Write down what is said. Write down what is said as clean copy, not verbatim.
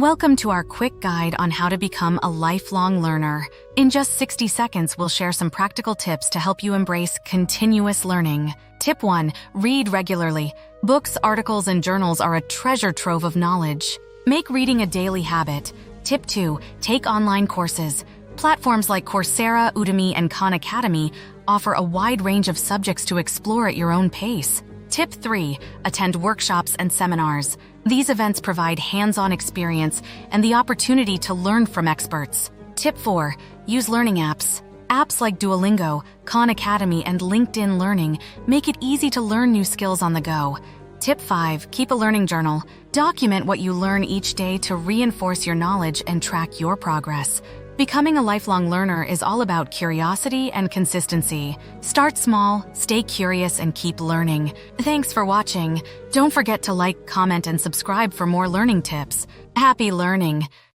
Welcome to our quick guide on how to become a lifelong learner. In just 60 seconds, we'll share some practical tips to help you embrace continuous learning. Tip 1. Read regularly. Books, articles, and journals are a treasure trove of knowledge. Make reading a daily habit. Tip 2. Take online courses. Platforms like Coursera, Udemy, and Khan Academy offer a wide range of subjects to explore at your own pace. Tip 3. Attend workshops and seminars. These events provide hands-on experience and the opportunity to learn from experts. Tip 4. Use learning apps. Apps like Duolingo, Khan Academy, and LinkedIn Learning make it easy to learn new skills on the go. Tip 5. Keep a learning journal. Document what you learn each day to reinforce your knowledge and track your progress. Becoming a lifelong learner is all about curiosity and consistency. Start small, stay curious, and keep learning. Thanks for watching. Don't forget to like, comment, and subscribe for more learning tips. Happy learning!